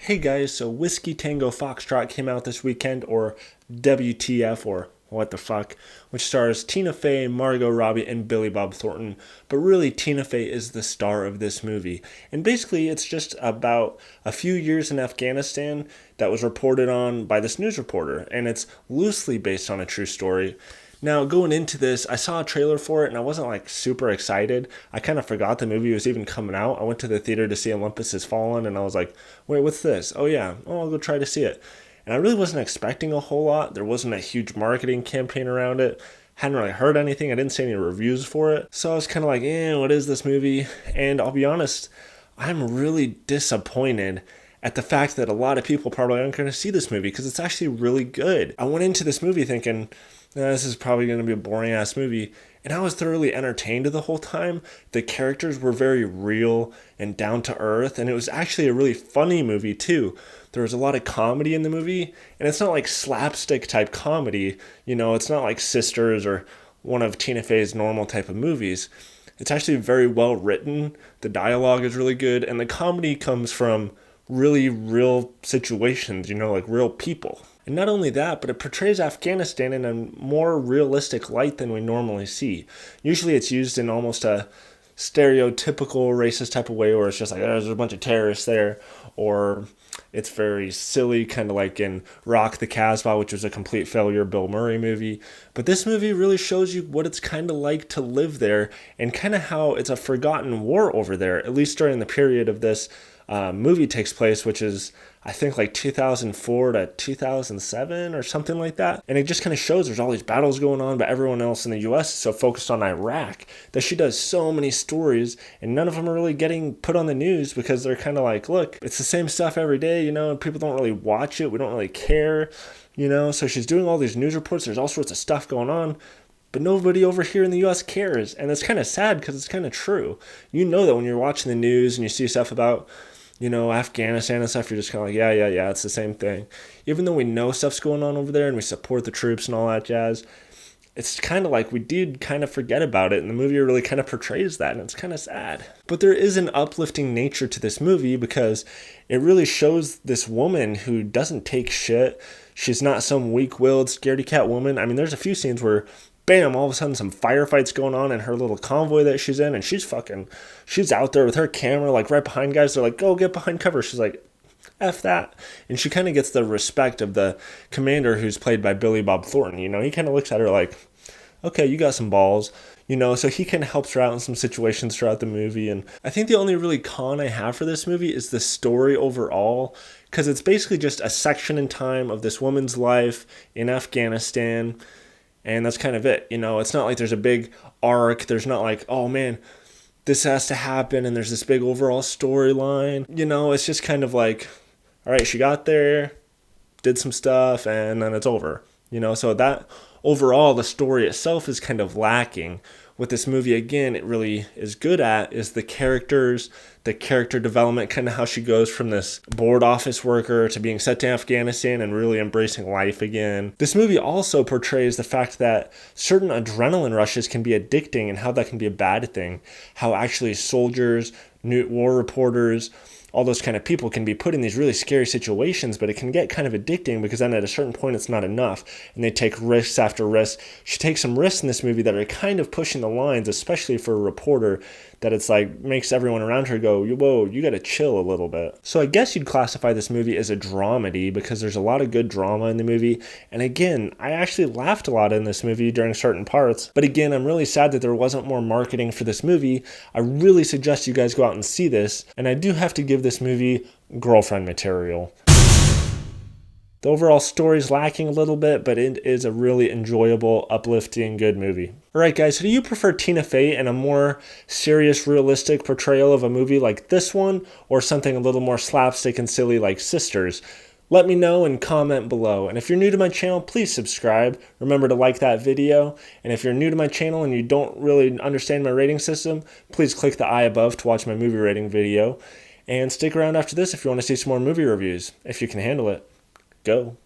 Hey guys, so Whiskey Tango Foxtrot came out this weekend, or WTF, or what the fuck, which stars Tina Fey, Margot, Robbie, and Billy Bob Thornton. But really, Tina Fey is the star of this movie. And basically, it's just about a few years in Afghanistan that was reported on by this news reporter, and it's loosely based on a true story. Now, going into this, I saw a trailer for it, and I wasn't, super excited. I kind of forgot the movie was even coming out. I went to the theater to see Olympus Has Fallen, and I was like, wait, what's this? Oh, yeah. Oh, I'll go try to see it. And I really wasn't expecting a whole lot. There wasn't a huge marketing campaign around it. Hadn't really heard anything. I didn't see any reviews for it. So I was kind of like, what is this movie? And I'll be honest, I'm really disappointed at the fact that a lot of people probably aren't going to see this movie because it's actually really good. I went into this movie thinking, this is probably going to be a boring ass movie. And I was thoroughly entertained the whole time. The characters were very real and down to earth. And it was actually a really funny movie too. There was a lot of comedy in the movie. And it's not like slapstick type comedy. It's not like Sisters or one of Tina Fey's normal type of movies. It's actually very well written. The dialogue is really good. And the comedy comes from really real situations, like real people. And not only that, but it portrays Afghanistan in a more realistic light than we normally see. Usually it's used in almost a stereotypical racist type of way where it's just like, there's a bunch of terrorists there. Or it's very silly, kind of like in Rock the Casbah, which was a complete failure Bill Murray movie. But this movie really shows you what it's kind of like to live there and kind of how it's a forgotten war over there, at least during the period of this movie takes place, which is I think like 2004 to 2007 or something like that. And it just kind of shows there's all these battles going on, but everyone else in the US is so focused on Iraq that she does so many stories and none of them are really getting put on the news because they're kind of like, look, it's the same stuff every day, and people don't really watch it. We don't really care, So she's doing all these news reports. There's all sorts of stuff going on. But nobody over here in the U.S. cares. And it's kind of sad because it's kind of true. That when you're watching the news and you see stuff about Afghanistan and stuff, you're just kind of like, yeah, it's the same thing. Even though we know stuff's going on over there and we support the troops and all that jazz, it's kind of like we did kind of forget about it, and the movie really kind of portrays that, and it's kind of sad. But there is an uplifting nature to this movie because it really shows this woman who doesn't take shit. She's not some weak-willed, scaredy-cat woman. I mean, there's a few scenes where bam, all of a sudden some firefights going on in her little convoy that she's in, and she's out there with her camera, right behind guys. They're like, go get behind cover. She's like, F that. And she kind of gets the respect of the commander who's played by Billy Bob Thornton. He kind of looks at her like, okay, you got some balls. So he kind of helps her out in some situations throughout the movie. And I think the only really con I have for this movie is the story overall, because it's basically just a section in time of this woman's life in Afghanistan. And that's kind of it. It's not like there's a big arc. There's not like, oh man, this has to happen. And there's this big overall storyline. It's just kind of like, all right, she got there, did some stuff, and then it's over. So that overall, the story itself is kind of lacking. What this movie, again, it really is good at is the characters, the character development, kind of how she goes from this board office worker to being sent to Afghanistan and really embracing life again. This movie also portrays the fact that certain adrenaline rushes can be addicting and how that can be a bad thing. How actually soldiers, war reporters, all those kind of people can be put in these really scary situations, but it can get kind of addicting because then at a certain point it's not enough and they take risks after risks. She takes some risks in this movie that are kind of pushing the lines, especially for a reporter, that it's like makes everyone around her go, whoa, you gotta chill a little bit. So I guess you'd classify this movie as a dramedy because there's a lot of good drama in the movie. And again, I actually laughed a lot in this movie during certain parts. But again, I'm really sad that there wasn't more marketing for this movie. I really suggest you guys go out and see this. And I do have to give this movie girlfriend material. The overall story's lacking a little bit, but it is a really enjoyable, uplifting, good movie. Alright guys, so do you prefer Tina Fey and a more serious, realistic portrayal of a movie like this one, or something a little more slapstick and silly like Sisters? Let me know and comment below. And if you're new to my channel, please subscribe. Remember to like that video. And if you're new to my channel and you don't really understand my rating system, please click the I above to watch my movie rating video. And stick around after this if you want to see some more movie reviews, if you can handle it. Go.